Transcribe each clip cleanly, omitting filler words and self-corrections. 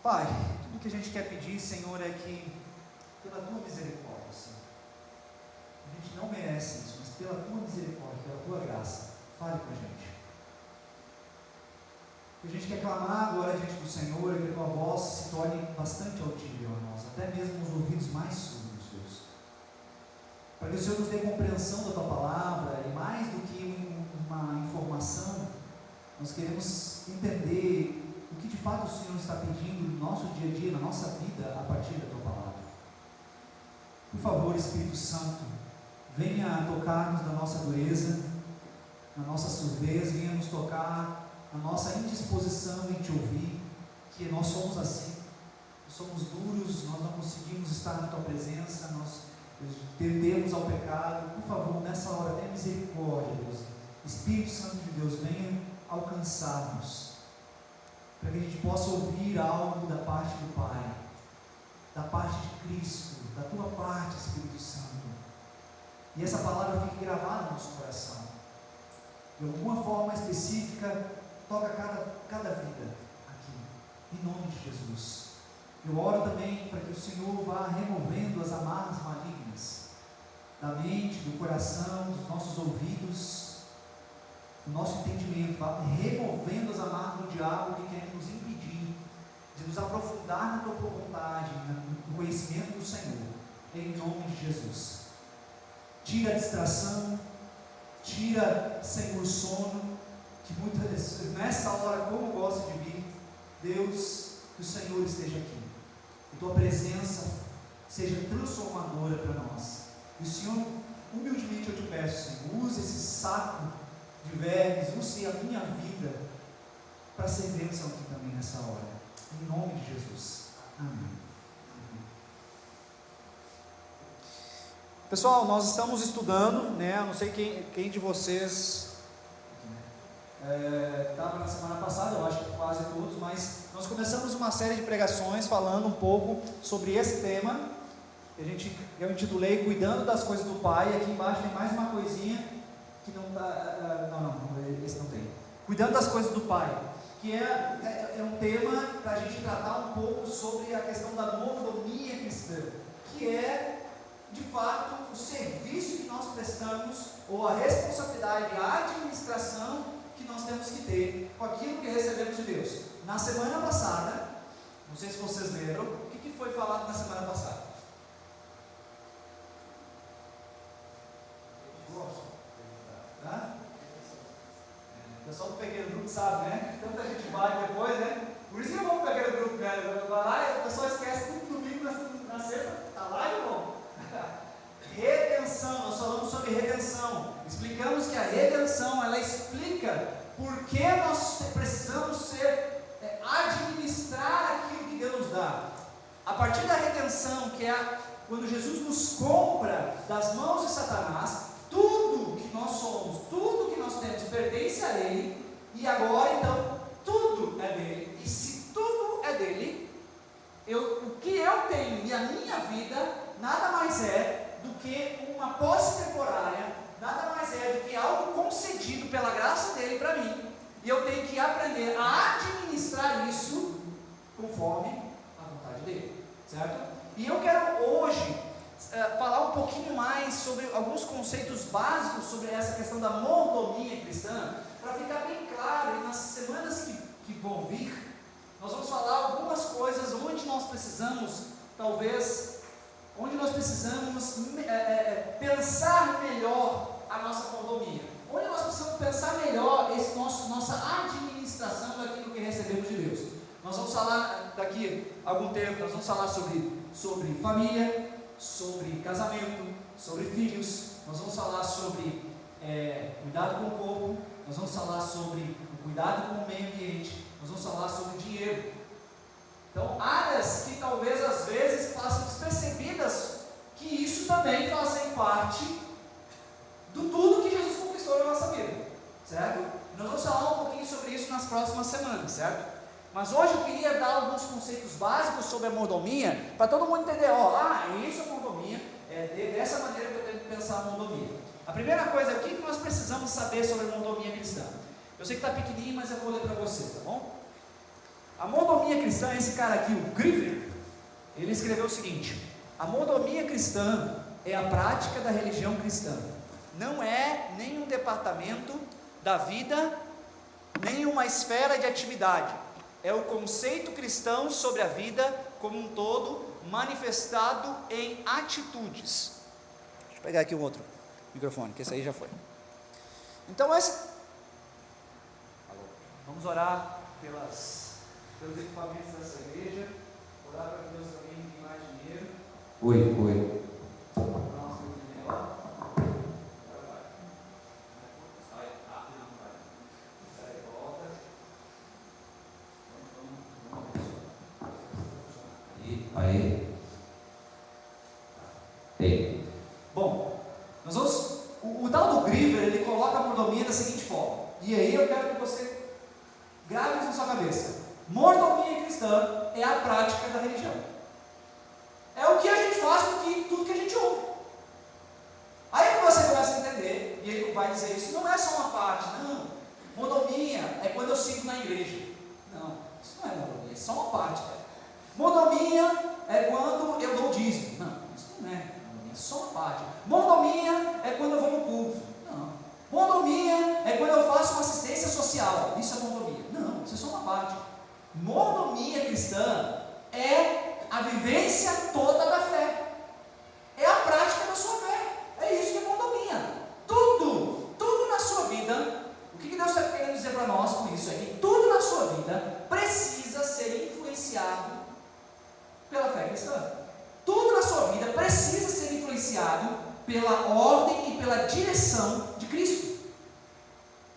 Pai, tudo que a gente quer pedir, Senhor, é que, pela Tua misericórdia, Senhor, a gente não merece isso, mas pela Tua misericórdia, pela Tua graça, fale com a gente. A gente quer clamar agora diante do Senhor, e que a Tua voz se torne bastante audível a nós, até mesmo os ouvidos mais surdos, Deus. Para que o Senhor nos dê compreensão da Tua palavra, e mais do que uma informação, nós queremos entender o que de fato o Senhor está pedindo no nosso dia a dia, na nossa vida, a partir da Tua palavra. Por favor, Espírito Santo, venha tocar-nos na nossa dureza, na nossa surdez, venha nos tocar na nossa indisposição em Te ouvir, que nós somos assim, somos duros, nós não conseguimos estar na Tua presença, nós tendemos ao pecado. Por favor, nessa hora, tenha misericórdia, Deus. Espírito Santo de Deus, venha alcançar-nos, para que a gente possa ouvir algo da parte do Pai, da parte de Cristo, da Tua parte, Espírito Santo, e essa palavra fique gravada no nosso coração, de alguma forma específica, toca cada vida aqui, em nome de Jesus. Eu oro também para que o Senhor vá removendo as amarras malignas da mente, do coração, dos nossos ouvidos, do nosso entendimento, vá removendo as amarras do diabo que quer nos impedir de nos aprofundar na Tua vontade, no conhecimento do Senhor, em nome de Jesus. Tira a distração, tira, Senhor, o sono, que muitas vezes, nessa hora, como eu gosto de vir, Deus, que o Senhor esteja aqui, que Tua presença seja transformadora para nós. E o Senhor, humildemente eu te peço, Senhor, use esse saco de vermes, use a minha vida para ser bênção aqui também nessa hora, em nome de Jesus. Amém. Pessoal, nós estamos estudando, né? Eu não sei quem de vocês estava na semana passada, eu acho que quase todos, mas nós começamos uma série de pregações falando um pouco sobre esse tema, que eu intitulei Cuidando das Coisas do Pai. Aqui embaixo tem mais uma coisinha que não está, não, esse não tem. Cuidando das Coisas do Pai, que é um tema para a gente tratar um pouco sobre a questão da mordomia cristã, que é de fato o serviço que nós prestamos, ou a responsabilidade, a administração que nós temos que ter com aquilo que recebemos de Deus. Na semana passada, não sei se vocês lembram, o que foi falado na semana passada? Tá? O pessoal do pequeno grupo sabe, né? Tanta gente vai depois, né? Por isso que é bom o pequeno grupo, né? Vai lá e o pessoal esquece tudo domingo na sexta, tá lá e bom. Redenção, nós falamos sobre redenção, explicamos que a redenção, ela explica por que nós precisamos administrar aquilo que Deus nos dá. A partir da redenção, que é quando Jesus nos compra das mãos de Satanás, tudo que nós somos, tudo que nós temos pertence a Ele, e agora então tudo é dele. E se tudo é dele, o que eu tenho e a minha vida nada mais é do que uma posse temporária, nada mais é do que algo concedido pela graça dele para mim, e eu tenho que aprender a administrar isso conforme a vontade dele, certo? E eu quero hoje falar um pouquinho mais sobre alguns conceitos básicos sobre essa questão da mordomia cristã, para ficar bem claro, e nas semanas que vão vir, nós vamos falar algumas coisas onde nós precisamos, onde nós precisamos pensar melhor a nossa mordomia, onde nós precisamos pensar melhor nossa administração daquilo que recebemos de Deus. Nós vamos falar daqui a algum tempo, nós vamos falar sobre família, sobre casamento, sobre filhos, nós vamos falar sobre cuidado com o corpo, nós vamos falar sobre o cuidado com o meio ambiente, nós vamos falar sobre dinheiro. Então, áreas que talvez às vezes passam despercebidas, que isso também fazem parte do tudo que Jesus conquistou na nossa vida, certo? Nós vamos falar um pouquinho sobre isso nas próximas semanas, certo? Mas hoje eu queria dar alguns conceitos básicos sobre a mordomia, para todo mundo entender, isso é mordomia, dessa maneira que eu tenho que pensar a mordomia. A primeira coisa, o que nós precisamos saber sobre a mordomia cristã? Eu sei que está pequenininho, mas eu vou ler para você, tá bom? A mordomia mordomia cristã, esse cara aqui, o Griever, ele escreveu o seguinte: a mordomia cristã é a prática da religião cristã, não é nenhum departamento da vida, nem uma esfera de atividade, é o conceito cristão sobre a vida como um todo, manifestado em atitudes. Deixa eu pegar aqui um outro microfone, que esse aí já foi. Então vamos orar pelos equipamentos dessa igreja, orar para que Deus também envie mais dinheiro. Oi. Nossa, melhor. Aí. Ei. Bom, nós vamos. O tal do Griever, ele coloca a mordomia da seguinte forma, e aí eu quero que você grave isso na sua cabeça: mordomia cristã é a prática da religião, é o que a gente faz com tudo que a gente ouve. Aí você começa a entender, e ele vai dizer: isso não é só uma parte, não. Mordomia é quando eu sigo na igreja. Não, isso não é mordomia, é só uma parte, cara. Mordomia é quando eu dou dízimo. Não, isso não é mordomia, é só uma parte. Mordomia é quando eu vou no culto. Não. Mordomia é quando eu faço uma assistência social. Isso é mordomia. Não, isso é só uma parte. Mordomia cristã é a vivência toda da fé, é a prática da sua fé. É isso que é mordomia. Tudo na sua vida. O que Deus está querendo dizer para nós com isso? É que tudo na sua vida precisa ser influenciado pela fé cristã. Tudo na sua vida precisa ser influenciado pela ordem e pela direção de Cristo,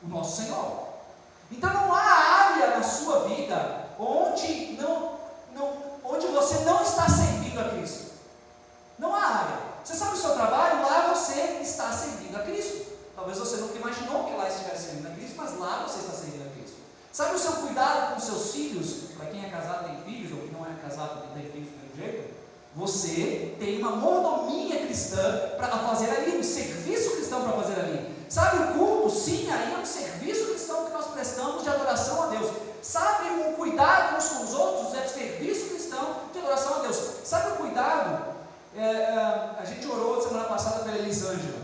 o nosso Senhor. Então não há área na sua vida onde você não está servindo a Cristo. Não há área. Você sabe o seu trabalho, lá você está servindo a Cristo. Talvez você nunca imaginou que lá estivesse servindo a Cristo, mas lá você está servindo a Cristo. Sabe o seu cuidado com os seus filhos? Para quem é casado tem filhos, ou que não é casado não tem filhos do mesmo jeito. Você tem uma mordomia cristã para fazer ali, um serviço cristão para fazer ali. Sabe o culto? Sim, aí é um serviço cristão que nós prestamos de adoração a Deus. Sabe o cuidado uns com os outros? É serviço cristão de adoração a Deus. Sabe o cuidado? A gente orou semana passada pela Elisângela.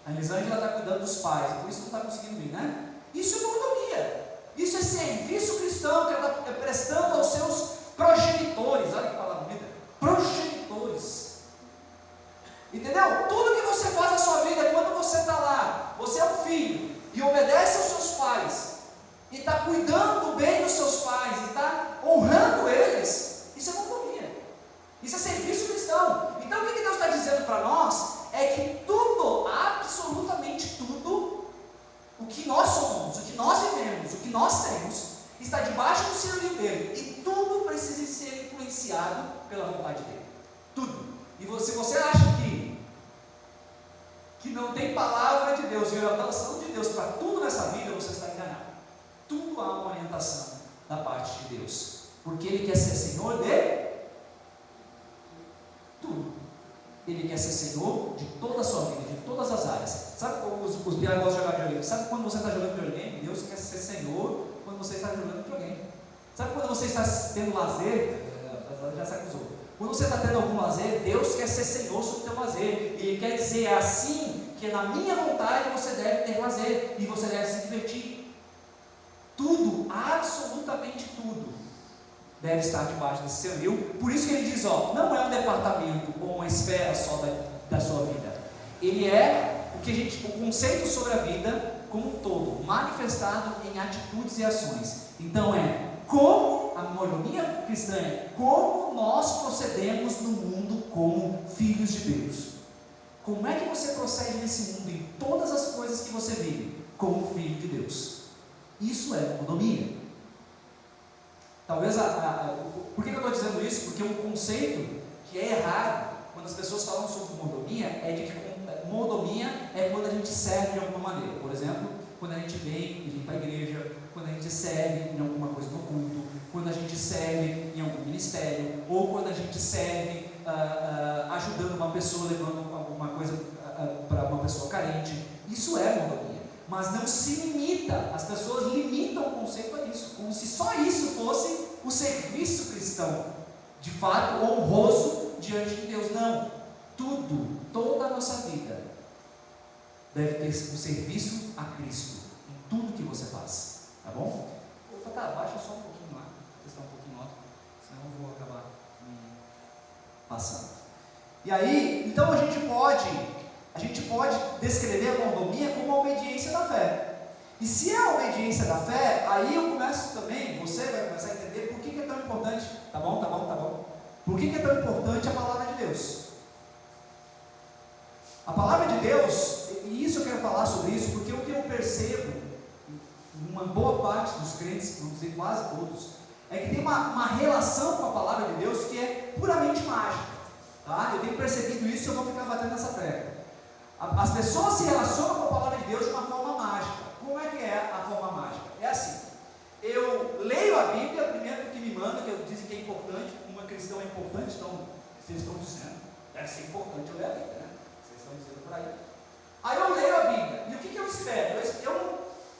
A Elisângela está cuidando dos pais, por isso não está conseguindo vir, né? Isso é mordomia. Isso é serviço cristão que ela está prestando aos seus progenitores. Olha que palavra bonita. Progenitores. Entendeu? Tudo que você faz na sua vida, quando você está lá, você é um filho e obedece aos seus pais, e está cuidando bem dos seus pais, e está honrando eles, isso é mordomia. Isso é serviço cristão. Então o que Deus está dizendo para nós é que tudo, absolutamente tudo, o que nós somos, o que nós vivemos, o que nós temos, está debaixo do senhorio dele, e tudo precisa ser influenciado pela vontade dele. Tudo. E se você acha que não tem palavra de Deus e orientação de Deus para tudo nessa vida, você está enganado. Tudo há uma orientação da parte de Deus, porque Ele quer ser Senhor de tudo. Ele quer ser Senhor de toda a sua vida, de todas as áreas. Sabe como os biólogos gostam de jogar videogame? Sabe quando você está jogando videogame? Deus quer ser Senhor quando você está jogando videogame. Sabe quando você está tendo lazer? Já se acusou. Quando você está tendo algum lazer, Deus quer ser Senhor sobre o teu lazer. Ele quer dizer: é assim que na minha vontade você deve ter lazer e você deve se divertir. Tudo, absolutamente tudo, deve estar debaixo desse senhorio. Por isso que ele diz: não é um departamento ou uma esfera só da sua vida. Ele é o conceito sobre a vida como um todo, manifestado em atitudes e ações. Então como a mordomia cristã como nós procedemos no mundo como filhos de Deus. Como é que você procede nesse mundo, em todas as coisas que você vive, como filho de Deus? Isso é mordomia. Talvez, por que eu estou dizendo isso? Porque um conceito que é errado, quando as pessoas falam sobre mordomia, é de que mordomia é quando a gente serve de alguma maneira. Por exemplo, quando a gente vem para a igreja, quando a gente serve em alguma coisa no culto, quando a gente serve em algum ministério, ou quando a gente serve ajudando uma pessoa, levando alguma coisa para uma pessoa carente. Isso é mordomia. Mas não se limita, as pessoas limitam o conceito a isso, como se só isso fosse o serviço cristão, de fato, honroso diante de Deus. Não. Toda a nossa vida deve ter o serviço a Cristo em tudo que você faz. Tá bom? Tá, baixa só um pouquinho lá, testar um pouquinho alto, senão eu vou acabar me passando. E aí, então a gente pode descrever a mordomia como a obediência da fé. E se é a obediência da fé, aí eu começo também, você vai começar a entender por que é tão importante, tá bom? Por que é tão importante a palavra de Deus? A palavra de Deus, e isso eu quero falar sobre isso, porque o que eu percebo, uma boa parte dos crentes, vamos dizer quase todos, é que tem uma relação com a palavra de Deus que é puramente mágica, tá? Eu tenho percebido isso e eu vou ficar batendo nessa tecla. As pessoas se relacionam com a palavra de Deus de uma forma mágica. Como é que é a forma mágica? É assim, eu leio a Bíblia, primeiro que me manda, que eu dizem que é importante, uma cristã é importante, então, vocês estão dizendo, deve ser importante eu ler a Bíblia, né? Vocês estão dizendo por aí. Aí eu leio a Bíblia, e o que eu espero?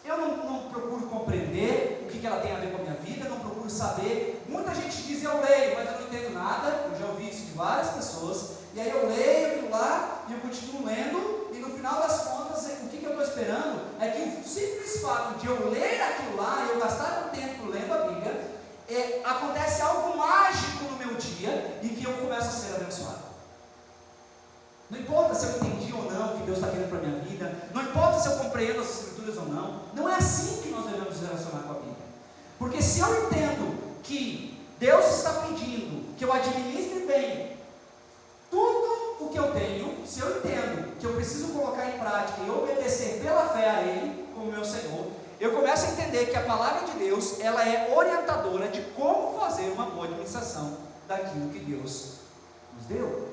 Eu não procuro compreender o que ela tem a ver com a minha vida, não procuro saber. Muita gente diz, eu leio, mas eu não entendo nada. Eu já ouvi isso de várias pessoas. E aí eu leio aquilo lá, e eu continuo lendo, e no final das contas, o que eu estou esperando é que o simples fato de eu ler aquilo lá, e eu gastar um tempo lendo a Bíblia, acontece algo mágico no meu dia, e que eu começo a ser abençoado. Não importa se eu entendi ou não o que Deus está querendo para a minha vida, não importa se eu compreendo as Escrituras ou não é assim que nós devemos nos relacionar com a Bíblia. Porque se eu entendo que Deus está pedindo que eu administre bem tudo o que eu tenho, se eu entendo que eu preciso colocar em prática e obedecer pela fé a Ele, como meu Senhor, eu começo a entender que a palavra de Deus, ela é orientadora de como fazer uma boa administração daquilo que Deus nos deu.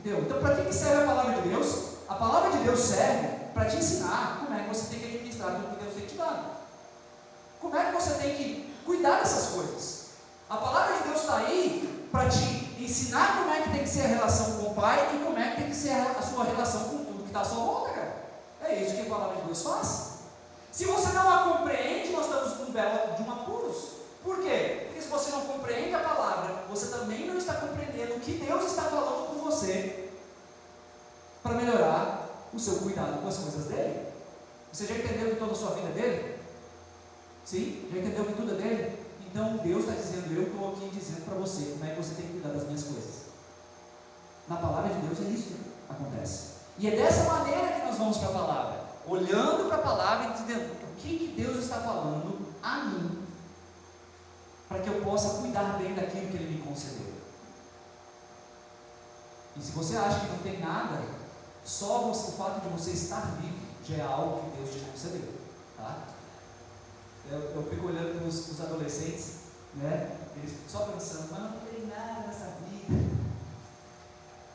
Então, para que serve a palavra de Deus? A palavra de Deus serve para te ensinar como é que você tem que administrar tudo que Deus tem te dado. Como é que você tem que cuidar dessas coisas? A palavra de Deus está aí para te ensinar como é que tem que ser a relação com o Pai e como é que tem que ser a sua relação com tudo que está à sua volta, cara. É isso que a palavra de Deus faz. Se você não a compreende, nós estamos com um belo de um apuros. Por quê? Porque se você não compreende a palavra, você também não está compreendendo o que Deus está falando com você para melhorar o seu cuidado com as coisas dele. Você já entendeu que toda a sua vida é dele? Sim? Já entendeu que tudo é dele? Então Deus está dizendo, eu estou aqui dizendo para você como é que você tem que cuidar das minhas coisas. Na palavra de Deus é isso que acontece. E é dessa maneira que nós vamos para a palavra, olhando para a palavra e dizendo o que Deus está falando a mim, para que eu possa cuidar bem daquilo que Ele me concedeu. E se você acha que não tem nada, só o fato de você estar vivo já é algo que Deus te concedeu, tá? Eu fico olhando para os adolescentes, né? Eles só pensando, mas não tem nada nessa vida.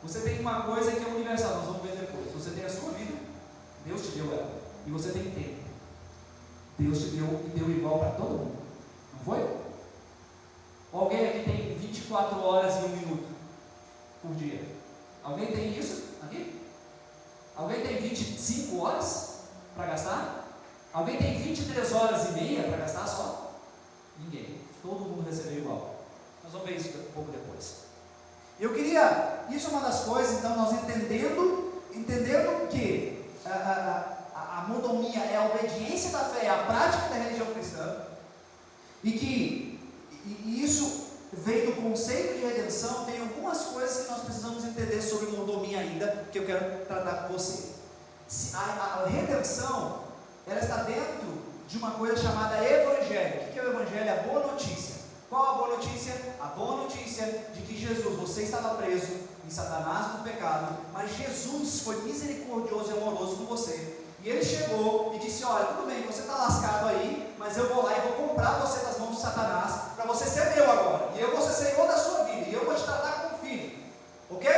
Você tem uma coisa que é universal, nós vamos ver depois. Você tem a sua vida, Deus te deu ela, e você tem tempo. Deus te deu e deu igual para todo mundo, não foi? Alguém aqui tem 24 horas e 1 minuto por dia? Alguém tem isso aqui? Alguém tem 25 horas para gastar? Alguém tem 23 horas e meia para gastar só? Ninguém. Todo mundo recebeu igual. Nós vamos ver isso um pouco depois. Eu queria, isso é uma das coisas, então nós entendendo que a mordomia é a obediência da fé, é a prática da religião cristã, e que isso vem do conceito de redenção. Tem algumas coisas que nós precisamos entender sobre mordomia ainda, que eu quero tratar com você. A redenção, ela está dentro de uma coisa chamada evangelho. O que é o evangelho? É a boa notícia. Qual a boa notícia? A boa notícia de que Jesus, você estava preso em Satanás no pecado, mas Jesus foi misericordioso e amoroso com você. E Ele chegou e disse, olha, tudo bem, você está lascado aí, mas eu vou lá e vou comprar você das mãos de Satanás, para você ser meu agora, e eu vou ser Senhor da sua vida, e eu vou te tratar como filho, ok?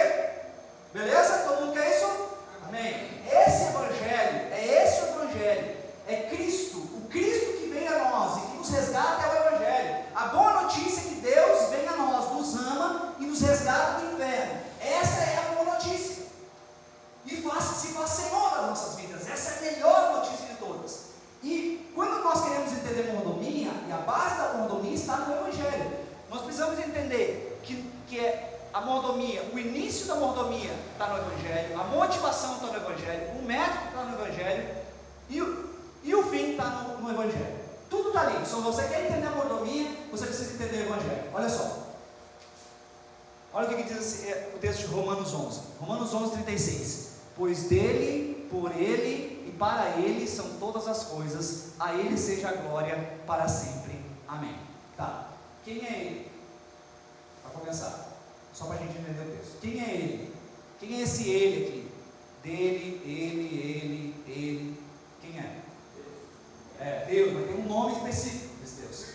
Beleza? Todo mundo quer isso? Amém? Esse evangelho, é Cristo, o Cristo que vem a nós, e que nos resgata é o evangelho. A boa notícia é que Deus vem a nós, nos ama e nos resgata do inferno. Essa é a boa notícia. E se faz Senhor das nossas vidas. Essa é a melhor notícia de todas. E quando nós queremos entender mordomia, e a base da mordomia está entender que é a mordomia, o início da mordomia está no Evangelho, a motivação está no Evangelho, o método está no Evangelho e o fim está no Evangelho. Tudo está ali. Se você quer entender a mordomia, você precisa entender o Evangelho. Olha só. Olha o que diz o texto de Romanos 11. Romanos 11, 36. Pois dele, por ele e para ele são todas as coisas, a ele seja a glória para sempre. Amém. Tá. Quem é ele? Para começar. Só para a gente entender o texto. Quem é ele? Quem é esse ele aqui? Dele, ele. Quem é? É Deus, mas tem um nome específico desse Deus.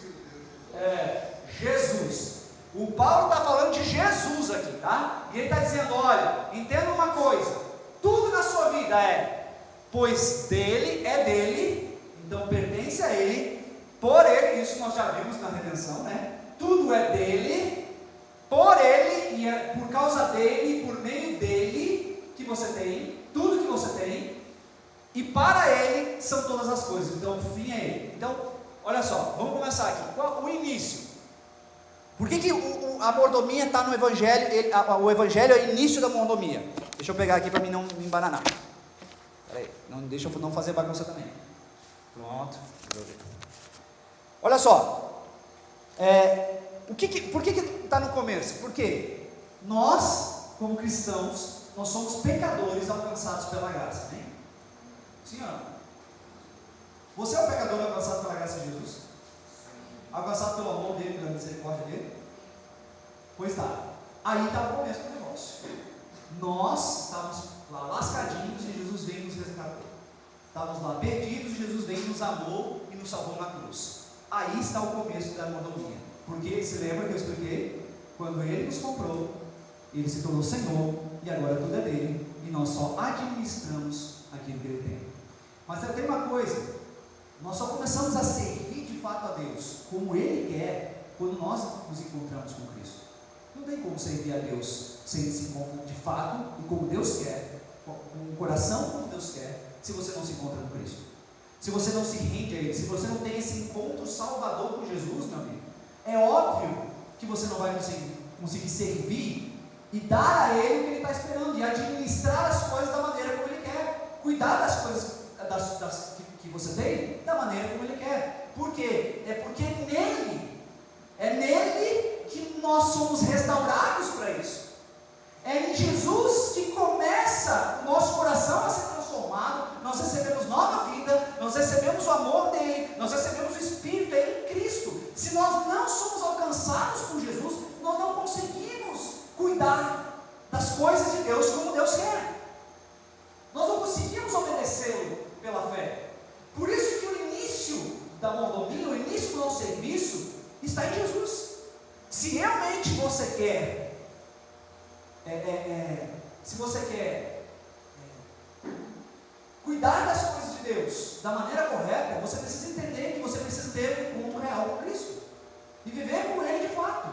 Jesus. O Paulo está falando de Jesus aqui, tá? E ele está dizendo: olha, entenda uma coisa, tudo na sua vida pois dele, é dele, então pertence a ele, por ele, isso nós já vimos na redenção, né? Tudo é dele, por ele, e é por causa dele, por meio dele, que você tem, tudo que você tem, e para ele são todas as coisas, então o fim é ele. Então, olha só, vamos começar aqui. Qual o início? Por que a mordomia está no Evangelho? O Evangelho é o início da mordomia. Deixa eu pegar aqui para mim não me embananar. Peraí, deixa eu não fazer bagunça também. Pronto. Olha só. Por que está no começo? Porque nós, como cristãos, nós somos pecadores alcançados pela graça. Hein? Sim ou não? Você é um pecador alcançado pela graça de Jesus? Alcançado pelo amor dele, pela misericórdia dele? Pois tá, aí está o começo do negócio. Nós estávamos lá lascadinhos e Jesus veio e nos resgatou. Estávamos lá perdidos e Jesus veio e nos amou e nos salvou na cruz. Aí está o começo da mordomia. Porque se lembra que eu expliquei? Quando ele nos comprou, ele se tornou Senhor e agora tudo é dele e nós só administramos aquilo que ele tem. Mas tem uma coisa, nós só começamos a servir de fato a Deus como ele quer quando nós nos encontramos com Cristo. Não tem como servir a Deus sem esse encontro de fato e como Deus quer, com o coração como Deus quer, se você não se encontra com Cristo, se você não se rende a Ele, se você não tem esse encontro salvador com Jesus, meu amigo. É óbvio que você não vai conseguir servir e dar a Ele o que Ele está esperando, e administrar as coisas da maneira como Ele quer, cuidar das coisas que você tem da maneira como Ele quer. Por quê? É porque é nele que nós somos restaurados para isso. É em Jesus que começa o nosso coração a ser transformado, nós recebemos nova vida, nós recebemos o amor dele, nós recebemos o Espírito dele em Cristo. Se nós não somos alcançados por Jesus, nós não conseguimos cuidar das coisas de Deus como Deus quer. Nós não conseguimos obedecê-lo pela fé. Por isso que o início da mordomia, o início do nosso serviço está em Jesus. Se realmente você quer cuidar das coisas de Deus da maneira correta, você precisa entender que você precisa ter um encontro real com Cristo e viver com Ele de fato.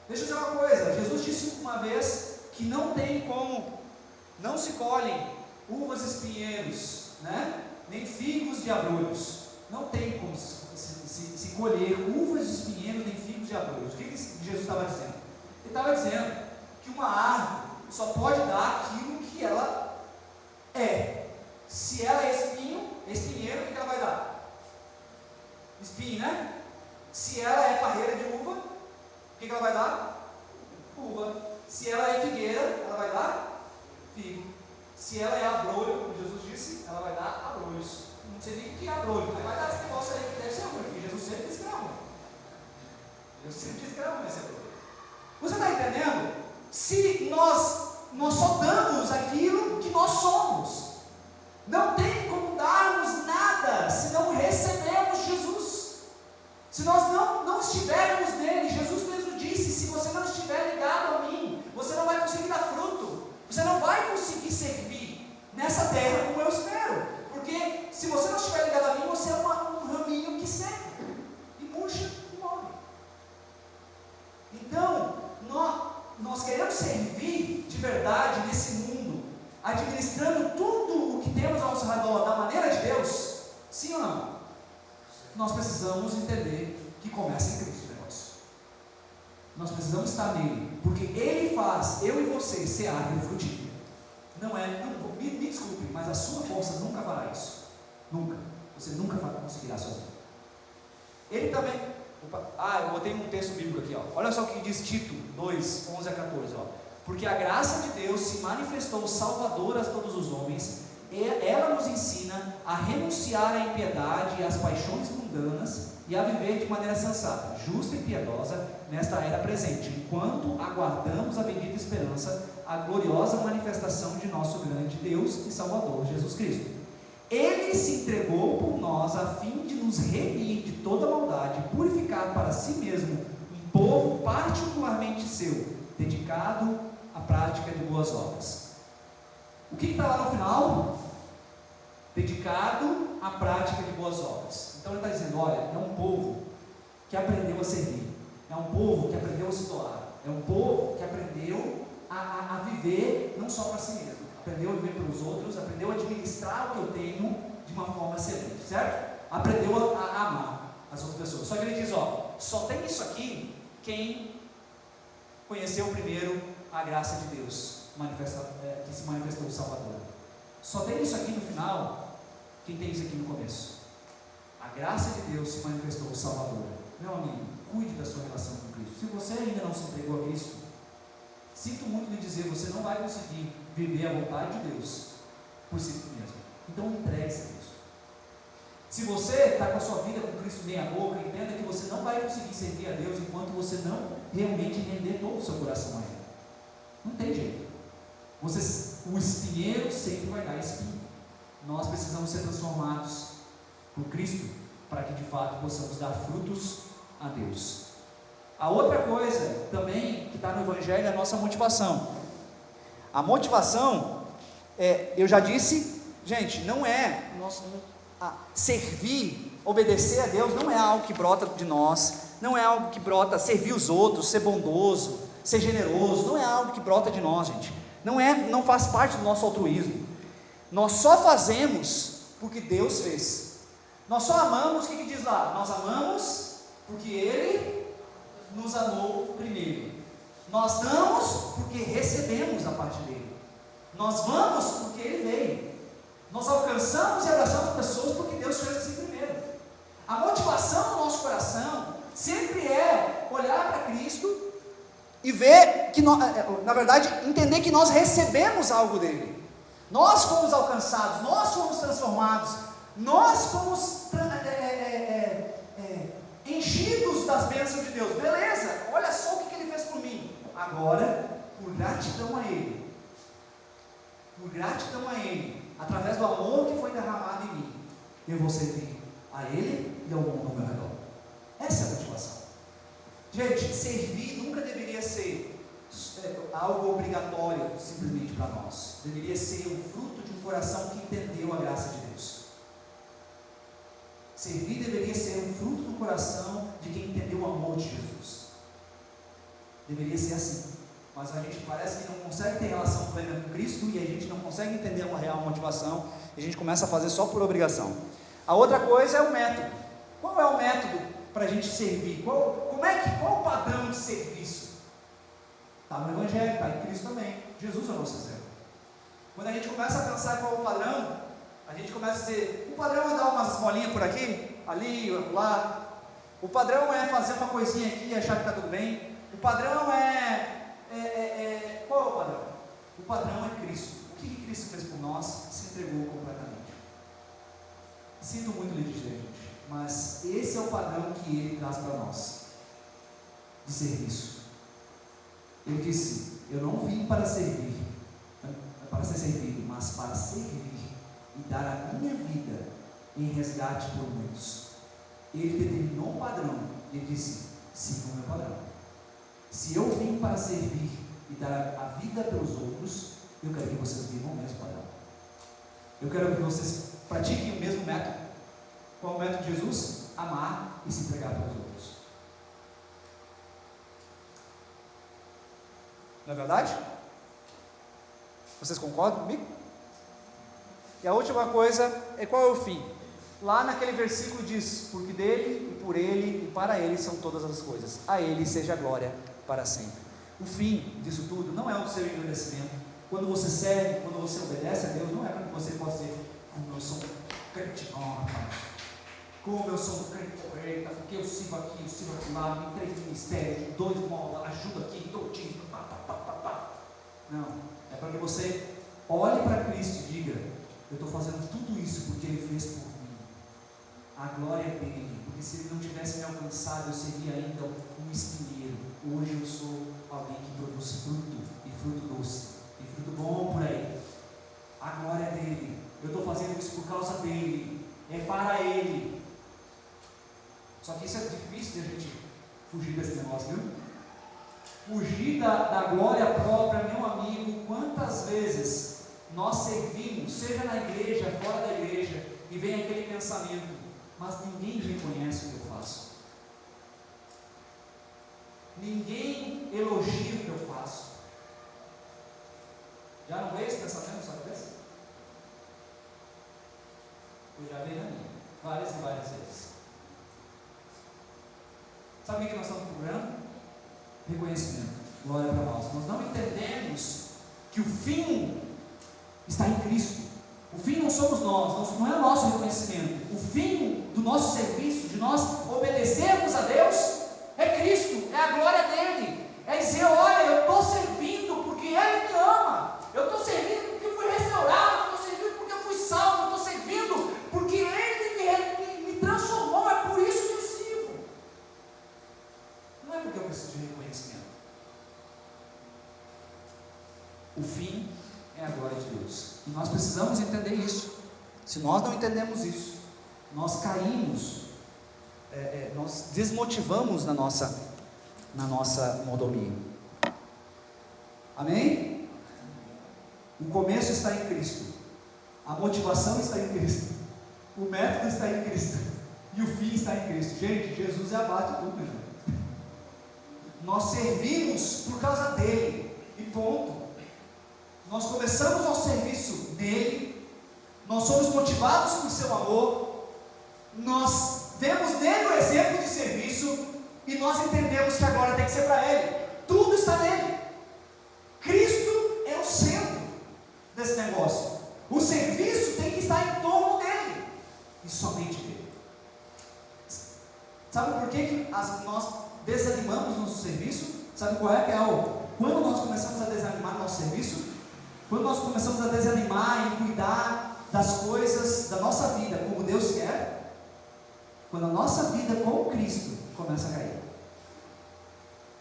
Deixa eu dizer uma coisa, Jesus disse uma vez que não tem como, não se colhem uvas e espinheiros, né? Nem figos de abrolhos. Não tem como se colher uvas de espinheiros, nem figos de abrolhos. O que Jesus estava dizendo? Ele estava dizendo que uma árvore só pode dar aquilo que ela é. Se ela é espinheiro, o que ela vai dar? Espinho, né? Se ela é parreira de uva, o que ela vai dar? Uva. Se ela é figueira, ela vai dar figo. Se ela é abrolho, como Jesus disse, ela vai dar abrolhos. Não sei nem o que é abrolho, mas vai dar esse negócio aí que deve ser ruim, porque Jesus sempre disse que era ruim. Jesus sempre disse que era ruim esse abrolho. Você está entendendo? Se nós só damos aquilo que nós somos, não tem como darmos nada se não recebemos Jesus. Se nós não estivermos nele, Jesus mesmo disse: se você não estiver ligado a mim, você não vai conseguir dar fruto, você não vai conseguir servir nessa terra como eu espero, porque se você não estiver ligado a mim, você é um raminho que seca e murcha e morre. Então, nós queremos servir de verdade nesse mundo, administrando tudo o que temos ao nosso redor da maneira de Deus, sim ou não? Nós precisamos entender que começa em Cristo o negócio. Nós precisamos estar nele, porque ele faz eu e você ser árvore frutífera. Me desculpe, mas a sua força nunca fará isso. Nunca. Você nunca conseguirá sozinho. Ele também. Eu botei um texto bíblico aqui, ó. Olha só o que diz Tito 2, 11 a 14, ó. Porque a graça de Deus se manifestou salvadora a todos os homens. Ela nos ensina a renunciar à impiedade e às paixões mundanas e a viver de maneira sensata, justa e piedosa nesta era presente, enquanto aguardamos a bendita esperança, a gloriosa manifestação de nosso grande Deus e Salvador Jesus Cristo. Ele se entregou por nós a fim de nos remir de toda maldade, purificar para si mesmo um povo particularmente seu, dedicado à prática de boas obras. O que está lá no final? Dedicado à prática de boas obras. Então ele está dizendo, olha, é um povo que aprendeu a servir, é um povo que aprendeu a se doar, é um povo que aprendeu a viver não só para si mesmo, aprendeu a viver pelos outros, aprendeu a administrar o que eu tenho de uma forma excelente, certo? Aprendeu a amar as outras pessoas. Só que ele diz, só tem isso aqui quem conheceu primeiro a graça de Deus, que se manifestou o Salvador. Só tem isso aqui no final quem tem isso aqui no começo. A graça de Deus se manifestou o Salvador. Meu amigo, cuide da sua relação com Cristo. Se você ainda não se entregou a Cristo, sinto muito lhe dizer, você não vai conseguir viver a vontade de Deus por si mesmo. Então entregue-se a Deus. Se você está com a sua vida com Cristo meia boca, entenda que você não vai conseguir servir a Deus enquanto você não realmente render todo o seu coração a Ele. Não tem jeito. O espinheiro sempre vai dar espinho. Nós precisamos ser transformados por Cristo para que de fato possamos dar frutos a Deus. A outra coisa também que está no Evangelho é a nossa motivação. A motivação, eu já disse, gente, não é servir, obedecer a Deus, não é algo que brota de nós, não é algo que brota, servir os outros, ser bondoso, ser generoso, não é algo que brota de nós, gente. Não faz parte do nosso altruísmo. Nós só fazemos porque Deus fez. Nós só amamos, o que diz lá? Nós amamos porque Ele nos amou primeiro. Nós damos porque recebemos da parte dele. Nós vamos porque Ele veio. Nós alcançamos e abraçamos pessoas porque Deus fez assim primeiro. A motivação do nosso coração sempre é olhar para Cristo e ver que, na verdade, entender que nós recebemos algo dele. Nós fomos alcançados, nós fomos transformados, nós fomos enchidos das bênçãos de Deus. Beleza, olha só o que Ele fez por mim. Agora, por gratidão a Ele, através do amor que foi derramado em mim, eu vou servir a Ele e ao mundo ao meu redor. Essa é a motivação. Gente, servir nunca deveria ser algo obrigatório simplesmente para nós. Deveria ser o fruto de um coração que entendeu a graça de Deus. Servir deveria ser um fruto do coração de quem entendeu o amor de Jesus. Deveria ser assim. Mas a gente parece que não consegue ter relação plena com Cristo e a gente não consegue entender uma real motivação e a gente começa a fazer só por obrigação. A outra coisa é o método. Qual é o método para a gente servir? Qual o padrão de serviço? Está no Evangelho, está em Cristo também. Jesus é o nosso exemplo. Quando a gente começa a pensar qual é o padrão, a gente começa a dizer, o padrão é dar umas bolinhas por aqui, ali, lá. O padrão é fazer uma coisinha aqui e achar que está tudo bem. O padrão qual é o padrão? O padrão é Cristo. O que Cristo fez por nós? Se entregou completamente. Sinto muito lhe dizer, gente, mas esse é o padrão que Ele traz para nós, de serviço. Ele disse, eu não vim para servir, para ser servido, mas para servir e dar a minha vida em resgate por muitos. Ele determinou um padrão, e Ele disse, sigam o meu padrão. Se eu vim para servir e dar a vida pelos outros, eu quero que vocês vivam o mesmo padrão. Eu quero que vocês pratiquem o mesmo método. Qual é o método de Jesus? Amar e se entregar pelos outros. Não é verdade? Vocês concordam comigo? E a última coisa é qual é o fim? Lá naquele versículo diz, porque dele, e por ele, e para ele são todas as coisas. A ele seja a glória para sempre. O fim disso tudo não é o seu engrandecimento. Quando você serve, quando você obedece a Deus, não é para que você possa dizer: como eu sou crente, rapaz, como eu sou crente, eita, porque eu sirvo aqui, eu sirvo aqui lá, em 3 ministérios, 2 molas, ajudo aqui, dou time, Não, é para que você olhe para Cristo e diga: eu estou fazendo tudo isso porque Ele fez por mim. A glória é dele, porque se Ele não tivesse me alcançado, eu seria ainda um espinheiro. Hoje eu sou alguém que produz fruto, e fruto doce, e fruto bom por aí. A glória é dele. Eu estou fazendo isso por causa dele, é para ele. Só que isso é difícil de a gente fugir desse negócio, viu? Fugir da glória própria, meu amigo. Quantas vezes nós servimos, seja na igreja, fora da igreja, e vem aquele pensamento: mas ninguém reconhece o que eu faço, ninguém elogia o que eu faço. Já não veio esse pensamento na sua cabeça? Eu já veio na minha, várias e várias vezes. Sabe o que nós estamos procurando? Reconhecimento, glória para nós. Nós não entendemos que o fim está em Cristo. O fim não somos nós, não é o nosso reconhecimento. O fim do nosso serviço, de nós obedecermos a Deus, é Cristo, é a glória dele. É dizer: olha, eu estou servindo porque Ele me ama, eu estou servindo porque eu fui restaurado, eu estou servindo porque eu fui salvo, eu estou servindo porque Ele me transformou, é por isso que eu sirvo. Não é porque eu preciso de reconhecimento. O fim é a glória de Deus, e nós precisamos entender isso. Se nós não entendemos isso, nós caímos, nós desmotivamos na nossa mordomia. Amém? O começo está em Cristo, a motivação está em Cristo, o método está em Cristo, e o fim está em Cristo. Gente, Jesus é a base de tudo, meu irmão. Nós servimos por causa dele, e ponto. Nós começamos nosso serviço nele, nós somos motivados por seu amor, nós vemos nele o exemplo de serviço, e nós entendemos que agora tem que ser para ele. Tudo está nele. Cristo é o centro desse negócio. O serviço tem que estar em torno dele, e somente dele. Sabe por que nós desanimamos nosso serviço? Sabe qual é que é o... Quando nós começamos a desanimar nosso serviço, quando nós começamos a desanimar em cuidar das coisas da nossa vida como Deus quer, quando a nossa vida com Cristo começa a cair.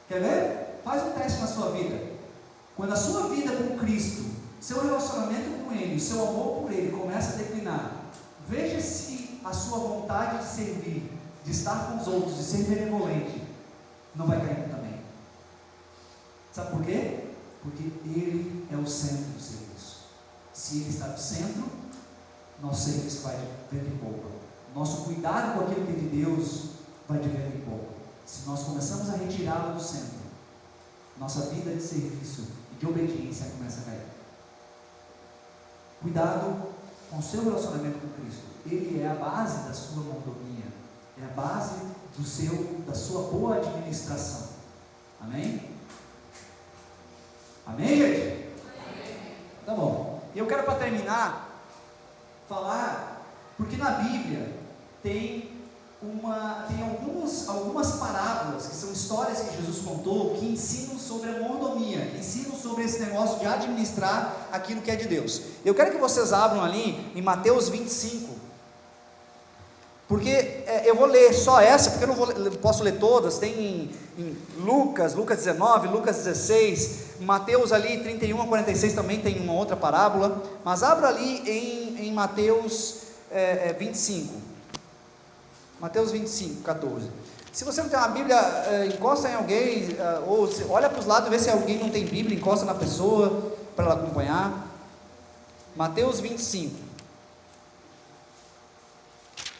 Quer ver? Faz um teste na sua vida. Quando a sua vida com Cristo, seu relacionamento com Ele, o seu amor por Ele começa a declinar, veja se a sua vontade de servir, de estar com os outros, de ser benevolente, não vai caindo também. Sabe por quê? Porque Ele é o centro do serviço. Se Ele está no centro, nosso serviço vai de vento em pouco. Nosso cuidado com aquilo que é de Deus vai de vento em pouco. Se nós começamos a retirá-lo do centro, nossa vida de serviço e de obediência começa a cair. Cuidado com o seu relacionamento com Cristo. Ele é a base da sua mordomia, é a base da sua boa administração. Amém? Amém, gente? Amém. Tá bom. E eu quero, para terminar, falar, porque na Bíblia tem algumas parábolas, que são histórias que Jesus contou, que ensinam sobre a mordomia, que ensinam sobre esse negócio de administrar aquilo que é de Deus. Eu quero que vocês abram ali em Mateus 25, porque eu vou ler só essa, porque eu não posso ler todas. Tem em Lucas 19, Lucas 16, Mateus ali 31 a 46 também tem uma outra parábola, mas abra ali em Mateus 25, Mateus 25, 14. Se você não tem uma Bíblia, encosta em alguém, ou olha para os lados e vê se alguém não tem Bíblia, encosta na pessoa para ela acompanhar. Mateus 25,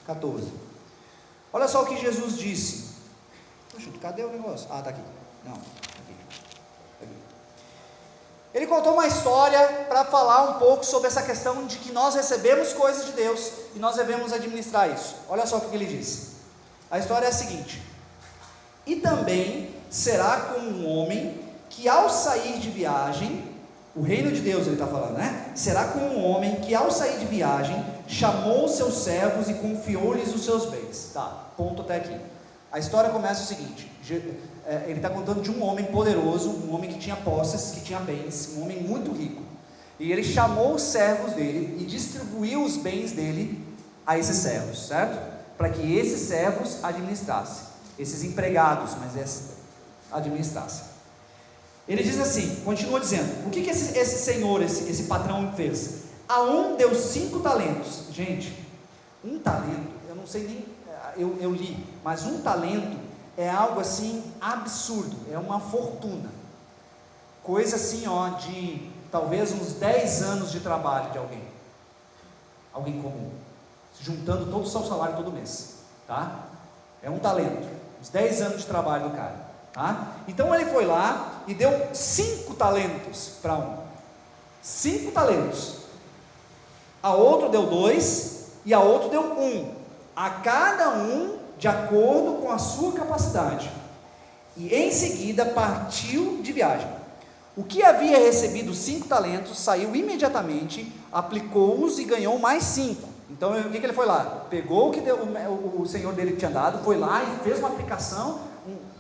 14. Olha só o que Jesus disse. Poxa, cadê o negócio? Ah, está aqui. Não, aqui. Ele contou uma história para falar um pouco sobre essa questão de que nós recebemos coisas de Deus e nós devemos administrar isso. Olha só o que ele disse. A história é a seguinte: e também será como um homem que ao sair de viagem, o reino de Deus ele está falando, né? Será como um homem que ao sair de viagem, chamou seus servos e confiou-lhes os seus bens. Tá, ponto até aqui. A história começa o seguinte, ele está contando de um homem poderoso, um homem que tinha posses, que tinha bens, um homem muito rico. E ele chamou os servos dele e distribuiu os bens dele a esses servos, certo? Para que esses servos administrassem, esses empregados, mas administrassem. Ele diz assim, continua dizendo, o que esse senhor, esse patrão fez? A um deu 5 talentos. Gente, um talento, eu não sei nem, eu li, mas um talento é algo assim absurdo, é uma fortuna, coisa assim ó, de talvez uns 10 anos de trabalho de alguém comum, juntando todo o seu salário todo mês, tá? É um talento, uns 10 anos de trabalho do cara, tá? Então ele foi lá e deu 5 talentos para um, 5 talentos, a outro deu 2 e a outro deu 1, a cada um de acordo com a sua capacidade, e em seguida partiu de viagem. O que havia recebido 5 talentos saiu imediatamente, aplicou-os e ganhou mais 5. Então o que ele foi lá? Pegou o que o senhor dele tinha dado, foi lá e fez uma aplicação,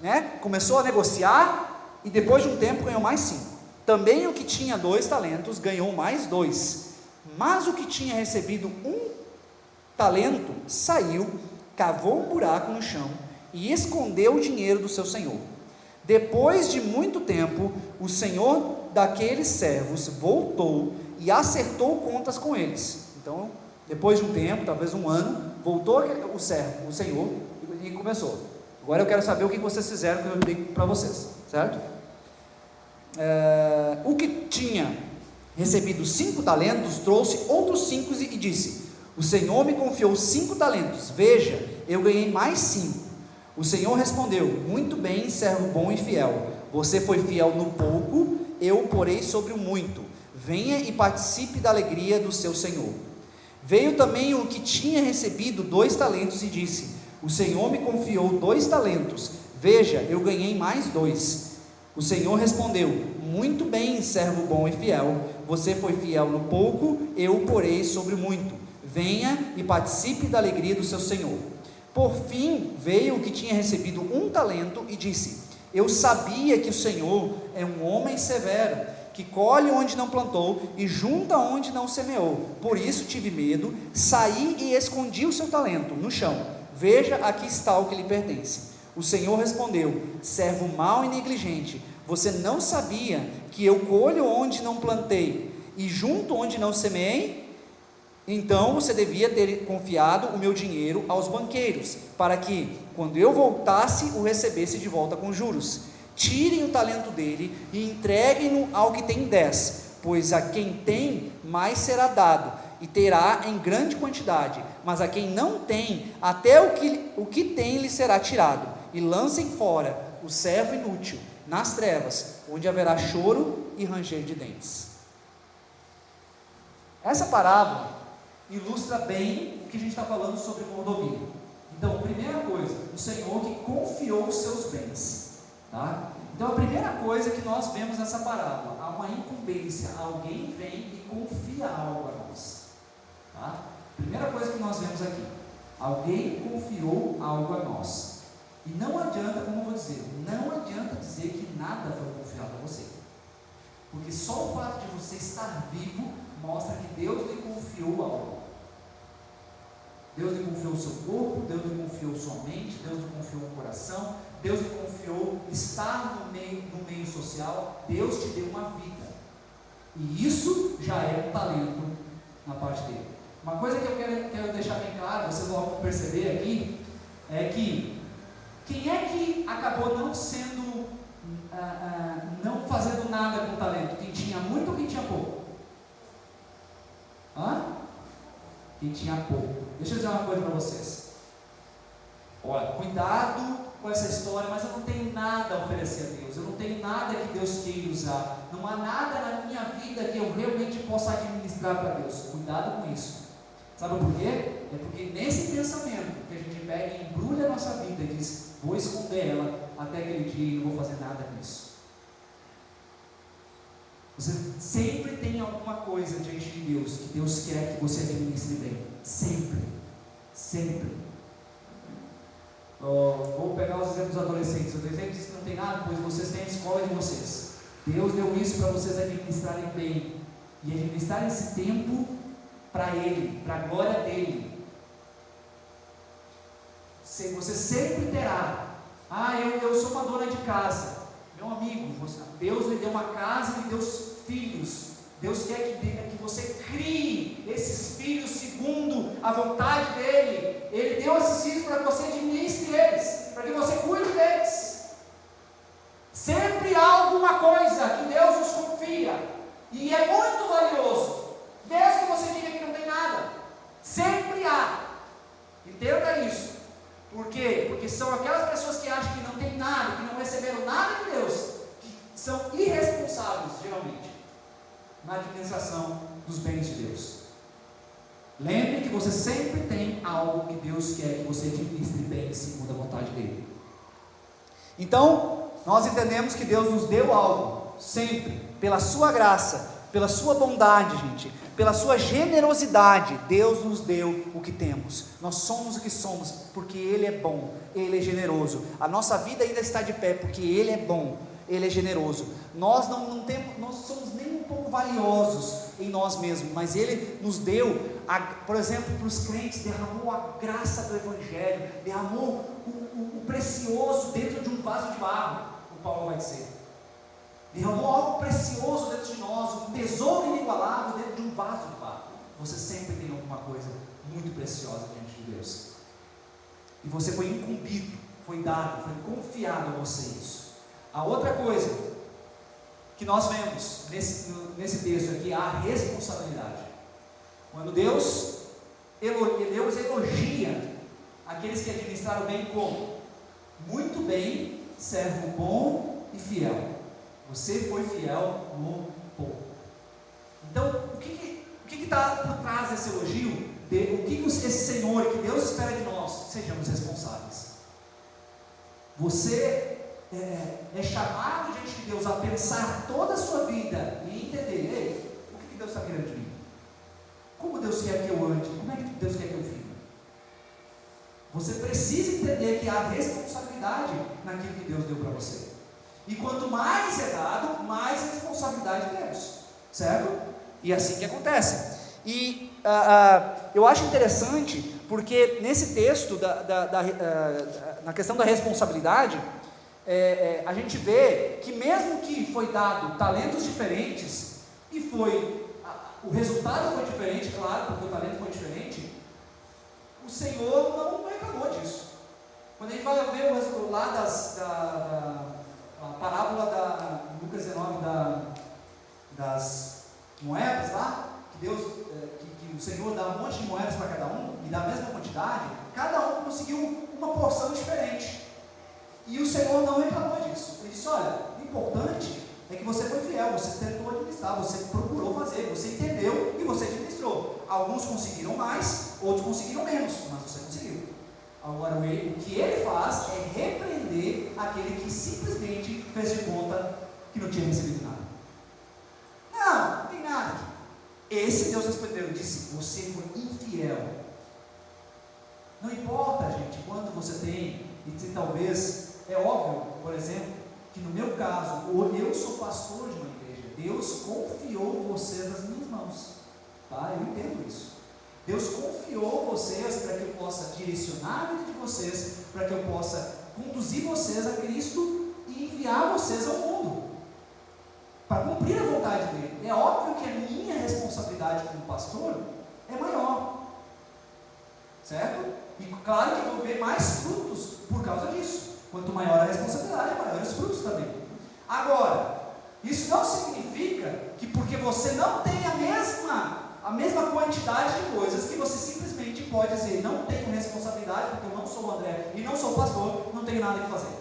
né? Começou a negociar e depois de um tempo ganhou mais 5. Também o que tinha 2 talentos ganhou mais 2. Mas o que tinha recebido 1 talento saiu, cavou um buraco no chão e escondeu o dinheiro do seu senhor. Depois de muito tempo, o senhor daqueles servos voltou e acertou contas com eles. Então, depois de um tempo, talvez um ano, voltou o senhor, e começou. Agora eu quero saber o que vocês fizeram, que eu dei para vocês, certo? O que tinha recebido 5 talentos, trouxe outros 5 e disse: o Senhor me confiou 5 talentos, veja, eu ganhei mais 5. O Senhor respondeu: muito bem, servo bom e fiel, você foi fiel no pouco, eu o porei sobre o muito, venha e participe da alegria do seu Senhor. Veio também o que tinha recebido 2 talentos e disse: o Senhor me confiou 2 talentos, veja, eu ganhei mais 2. O Senhor respondeu: muito bem, servo bom e fiel, você foi fiel no pouco, eu o porei sobre o muito, venha e participe da alegria do seu Senhor. Por fim, veio o que tinha recebido 1 talento e disse: eu sabia que o Senhor é um homem severo, que colhe onde não plantou e junta onde não semeou, por isso tive medo, saí e escondi o seu talento no chão, veja, aqui está o que lhe pertence. O Senhor respondeu: servo mau e negligente, você não sabia que eu colho onde não plantei e junto onde não semeei? Então você devia ter confiado o meu dinheiro aos banqueiros, para que, quando eu voltasse, o recebesse de volta com juros. Tirem o talento dele e entreguem-no ao que tem 10, pois a quem tem, mais será dado, e terá em grande quantidade, mas a quem não tem, até o que tem lhe será tirado. E lancem fora o servo inútil nas trevas, onde haverá choro e ranger de dentes. Essa parábola ilustra bem o que a gente está falando sobre mordomia. Então, primeira coisa, o Senhor que confiou os seus bens, tá? Então, a primeira coisa que nós vemos nessa parábola, há uma incumbência, alguém vem e confia algo a nós, tá? Primeira coisa que nós vemos aqui, alguém confiou algo a nós, e não adianta, como eu vou dizer, não adianta dizer que nada foi confiado a você, porque só o fato de você estar vivo mostra que Deus lhe confiou algo. Deus lhe confiou o seu corpo, Deus lhe confiou sua mente, Deus lhe confiou o coração, Deus lhe confiou estar no meio social, Deus te deu uma vida, e isso já é um talento na parte dele. Uma coisa que eu quero deixar bem claro, vocês vão perceber aqui, é que quem é que acabou não fazendo nada com o talento? Quem tinha muito ou quem tinha pouco? Quem tinha pouco. Deixa eu dizer uma coisa para vocês. Olha, cuidado com essa história, mas eu não tenho nada a oferecer a Deus, eu não tenho nada que Deus queira usar, não há nada na minha vida que eu realmente possa administrar para Deus. Cuidado com isso. Sabe por quê? É porque nesse pensamento que a gente pega e embrulha a nossa vida e diz, vou esconder ela até aquele dia e não vou fazer nada com isso. Você sempre tem alguma coisa diante de Deus que Deus quer que você administre bem. Sempre. Sempre. Vou pegar os exemplos dos adolescentes. Os adolescentes dizem que não tem nada, pois vocês têm a escola de vocês. Deus deu isso para vocês administrarem bem. E administrar esse tempo para Ele, para a glória dEle. Você sempre terá. Eu sou uma dona de casa. Meu amigo, Deus lhe deu uma casa e lhe deu filhos. Deus quer que você crie esses filhos segundo a vontade dEle. Ele deu esses filhos para que você administre eles, para que você cuide deles. Sempre há alguma coisa que Deus nos confia, e é muito valioso, mesmo que você diga que não tem nada. Sempre há. Entenda isso. Por quê? Porque são aquelas pessoas que acham que não tem nada, que não receberam nada de Deus, que são irresponsáveis, geralmente, na administração dos bens de Deus. Lembre que você sempre tem algo que Deus quer que você administre bem, segundo a vontade dEle. Então, nós entendemos que Deus nos deu algo, sempre, pela sua graça, pela sua bondade, gente, pela sua generosidade. Deus nos deu o que temos. Nós somos o que somos porque Ele é bom, Ele é generoso. A nossa vida ainda está de pé porque Ele é bom, Ele é generoso. Nós não somos nem um pouco valiosos em nós mesmos, mas Ele nos deu, por exemplo, para os crentes, derramou a graça do Evangelho, derramou o precioso dentro de um vaso de barro, o Paulo vai dizer. Derramou algo precioso dentro de nós, um tesouro inigualável dentro de um vaso de barro. Você sempre tem alguma coisa muito preciosa diante de Deus. E você foi incumbido, foi dado, foi confiado a você isso. A outra coisa que nós vemos nesse texto aqui é a responsabilidade. Quando Deus elogia aqueles que administraram bem como? Muito bem, servo bom e fiel. Você foi fiel no pouco. Então, o que está por trás desse elogio? O que esse Senhor, que Deus espera de nós? Sejamos responsáveis. Você é chamado diante de Deus a pensar toda a sua vida e entender, o que Deus está querendo de mim? Como Deus quer que eu ande? Como é que Deus quer que eu viva? Você precisa entender que há responsabilidade naquilo que Deus deu para você. E quanto mais é dado, mais responsabilidade temos, certo? E é assim que acontece. E eu acho interessante, porque nesse texto, na questão da responsabilidade, a gente vê que mesmo que foi dado talentos diferentes, e o resultado foi diferente, claro, porque o talento foi diferente, o Senhor não reclamou disso. Quando a gente vai ver lá a parábola da Lucas 19 das moedas lá, que o Senhor dá um monte de moedas para cada um, e da mesma quantidade, cada um conseguiu uma porção diferente, e o Senhor não reclamou disso. Ele disse: olha, o importante é que você foi fiel, você tentou administrar, você procurou fazer, você entendeu e você administrou. Alguns conseguiram mais, outros conseguiram menos, mas você conseguiu. Agora, o que ele faz é repreender aquele que simplesmente fez de conta que não tinha recebido nada. Não tem nada. Esse Deus respondeu e disse: você foi infiel. Não importa, gente, quanto você tem, e se talvez, é óbvio, por exemplo, que no meu caso, eu sou pastor de uma igreja, Deus confiou vocês nas minhas mãos, tá? Eu entendo isso. Deus confiou vocês para que eu possa direcionar a vida de vocês, para que eu possa conduzir vocês a Cristo e enviar vocês ao mundo, para cumprir a vontade dele. É óbvio que a minha responsabilidade como pastor é maior, certo? E claro que eu vou ver mais frutos por causa disso. Quanto maior a responsabilidade, maiores os frutos também. Agora, isso não significa que porque você não tem a mesma quantidade de coisas, que você simplesmente pode dizer: não tenho responsabilidade porque eu não sou o André e não sou o pastor, não tenho nada que fazer.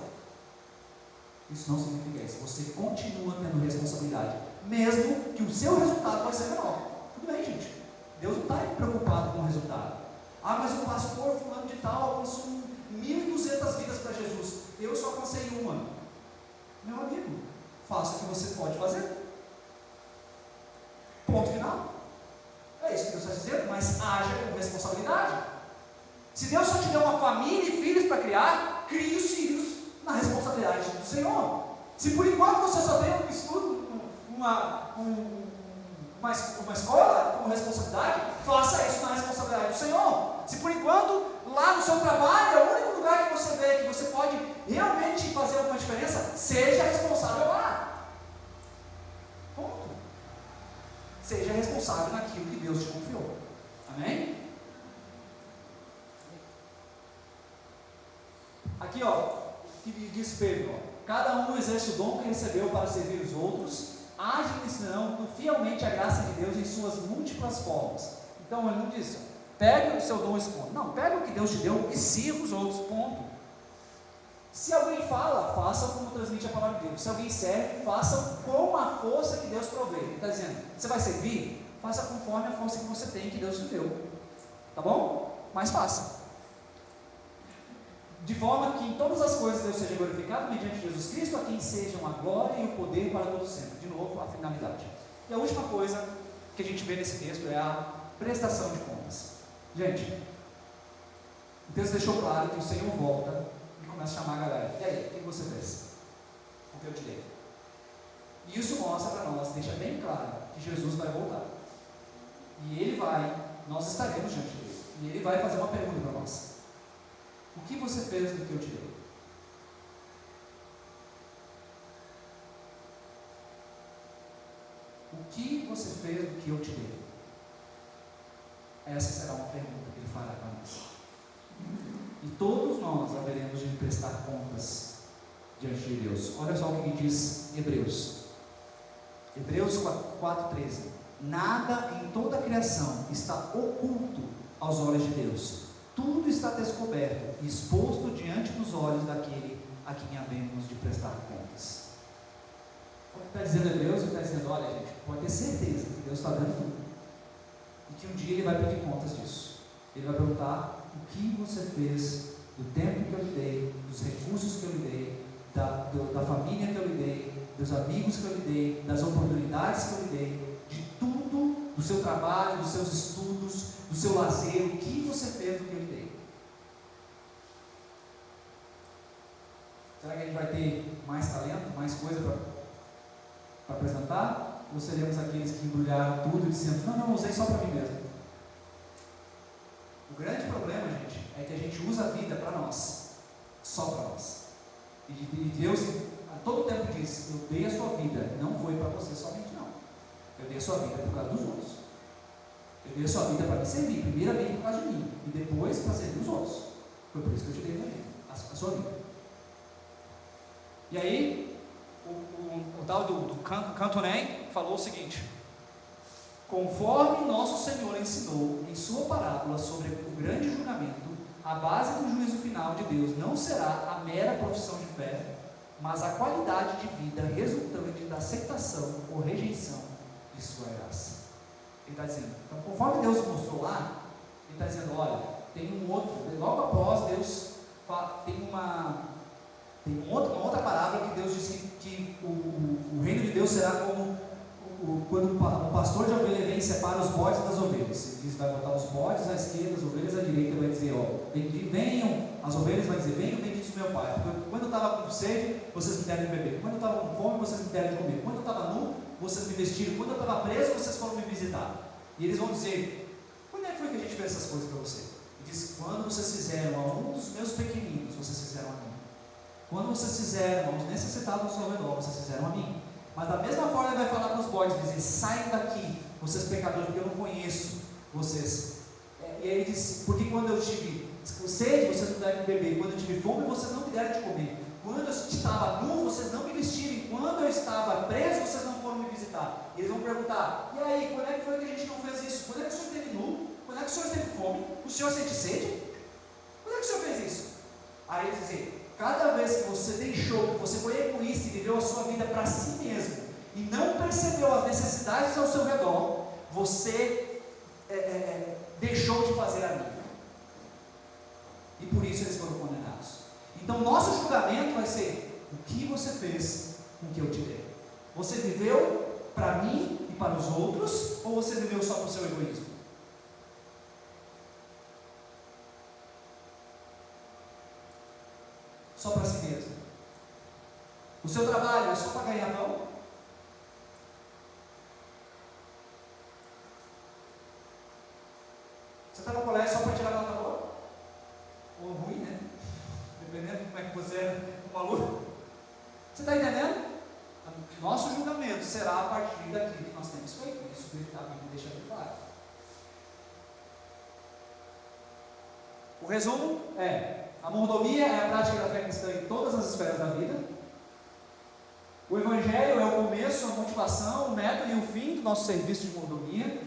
Isso não significa isso. Você continua tendo responsabilidade, mesmo que o seu resultado vai ser menor. Tudo bem, gente, Deus não está preocupado com o resultado. Ah, mas o pastor fulano de tal alcançou 1.200 vidas para Jesus. Eu só alcancei uma. Meu amigo, faça o que você pode fazer. Ponto final. É isso que Deus está dizendo, mas haja com responsabilidade. Se Deus só te deu uma família e filhos para criar, crie os filhos na responsabilidade do Senhor. Se por enquanto você só tem um estudo, uma escola como responsabilidade, faça isso na responsabilidade do Senhor. Se por enquanto lá no seu trabalho é o único lugar que você vê que você pode realmente fazer alguma diferença, seja responsável lá. Ponto. Seja responsável naquilo que Deus te confiou. Amém? Aqui, que diz Pedro, cada um exerce o dom que recebeu para servir os outros, administrando fielmente a graça de Deus em suas múltiplas formas. Então ele não diz, pegue o seu dom e esconda. Não, pega o que Deus te deu e sirva os outros, ponto. Se alguém fala, faça como transmite a palavra de Deus. Se alguém serve, faça com a força que Deus provê. Ele está dizendo, você vai servir? Faça conforme a força que você tem, que Deus te deu. Tá bom? Mas faça. De forma que em todas as coisas Deus seja glorificado mediante Jesus Cristo, a quem sejam a glória e o poder para todos sempre. De novo, a finalidade. E a última coisa que a gente vê nesse texto é a prestação de contas. Gente, o texto deixou claro que o Senhor volta e começa a chamar a galera. E aí, o que você fez? O que eu te dei? E isso mostra para nós, deixa bem claro que Jesus vai voltar. E nós estaremos diante dele. E ele vai fazer uma pergunta para nós. O que você fez do que eu te dei? O que você fez do que eu te dei? Essa será uma pergunta que ele fará para nós. E todos nós haveremos de prestar contas diante de Deus. Olha só o que diz Hebreus. Hebreus 4,13. Nada em toda a criação está oculto aos olhos de Deus. Tudo está descoberto e exposto diante dos olhos daquele a quem havemos de prestar contas. O que está dizendo Hebreus? Ele está dizendo, olha gente, pode ter certeza que Deus está dando tudo. E que um dia Ele vai pedir contas disso. Ele vai perguntar o que você fez do tempo que eu lhe dei, dos recursos que eu lhe dei, da família que eu lhe dei, dos amigos que eu lhe dei, das oportunidades que eu lhe dei, de tudo, do seu trabalho, dos seus estudos, do seu lazer, o que você fez do que eu lhe dei. Será que a gente vai ter mais talento, mais coisa para apresentar? Ou seremos aqueles que embrulharam tudo e dizendo, não, usei só para mim mesmo? O grande problema, gente, é que a gente usa a vida para nós, só para nós. E Deus a todo tempo diz, eu dei a sua vida, não foi para você somente não. Eu dei a sua vida por causa dos outros. Eu dei a sua vida para me servir, primeiramente por causa de mim, e depois para servir os outros. Foi por isso que eu te dei a sua vida. E aí, o tal do Cantonem falou o seguinte: conforme nosso Senhor ensinou em sua parábola sobre o grande julgamento, a base do juízo final de Deus não será a mera profissão de fé, mas a qualidade de vida resultante da aceitação ou rejeição de sua graça. Ele está dizendo, então conforme Deus mostrou lá, ele está dizendo, olha, tem um outro, logo após Deus tem uma outra parábola que Deus diz que o reino de Deus será como quando o pastor de ovelha vem e separa os bodes das ovelhas. Ele diz, vai botar os bodes à esquerda, as ovelhas à direita, vai dizer, venham, as ovelhas vai dizer, venham, benditos meu Pai, porque quando eu estava com sede, vocês me deram de beber, quando eu estava com fome, vocês me deram de comer, quando eu estava nu, vocês me vestiram, quando eu estava preso, vocês foram me visitar. E eles vão dizer, quando é que foi que a gente fez essas coisas para você? Ele diz, quando vocês fizeram a um dos meus pequeninos, vocês fizeram a mim. Quando vocês fizeram aos necessitados ao seu redor, vocês fizeram a mim. Mas da mesma forma ele vai falar para os bodes, dizer, saiam daqui, vocês pecadores, porque eu não conheço vocês. E aí ele diz, porque quando eu tive sede, vocês não deram de beber, quando eu tive fome, vocês não me deram de comer, quando eu estava nu, vocês não me vestiram, quando eu estava preso, vocês não foram me visitar. E eles vão perguntar, e aí, quando é que foi que a gente não fez isso? Quando é que o senhor esteve nu? Quando é que o senhor teve fome? O senhor sente sede? Quando é que o senhor fez isso? Aí eles dizem, cada vez que você deixou, que você foi egoísta e viveu a sua vida para si mesmo, e não percebeu as necessidades ao seu redor, você deixou de fazer a mim. E por isso eles foram condenados. Então nosso julgamento vai ser: o que você fez com o que eu te dei? Você viveu para mim e para os outros, ou você viveu só para o seu egoísmo? Só para si mesmo? O seu trabalho é só para ganhar pão? Você está no colégio só para tirar nota boa? Ou ruim, né? Dependendo de como é que você é como aluno. Você está entendendo? Nosso julgamento será a partir daquilo que nós temos feito. Isso a Bíblia deixa bem claro. O resumo é: a mordomia é a prática da fé cristã em todas as esferas da vida. O Evangelho é o começo, a motivação, o método e o fim do nosso serviço de mordomia.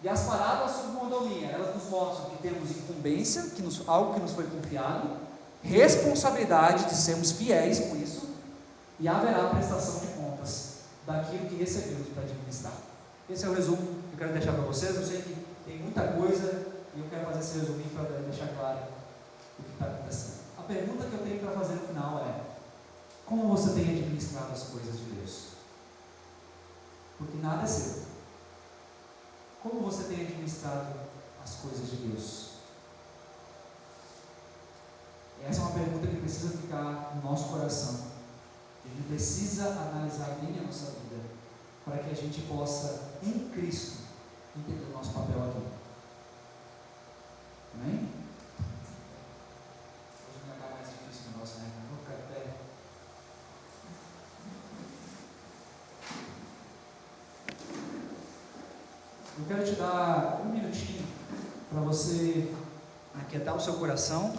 E as parábolas sobre mordomia, elas nos mostram que temos incumbência, algo que nos foi confiado, responsabilidade de sermos fiéis com isso, e haverá prestação de contas daquilo que recebemos para administrar. Esse é o resumo que eu quero deixar para vocês. Eu sei que tem muita coisa e eu quero fazer esse resuminho para deixar claro o que está acontecendo. A pergunta que eu tenho para fazer no final é: como você tem administrado as coisas de Deus? Porque nada é seu. Como você tem administrado as coisas de Deus? Essa é uma pergunta que precisa ficar no nosso coração. A gente precisa analisar bem a nossa vida, para que a gente possa, em Cristo, entender o nosso papel aqui. Amém? Hoje não vai ficar mais difícil o negócio, né? Vamos ficar de pé. Eu quero te dar um minutinho para você aquietar o seu coração.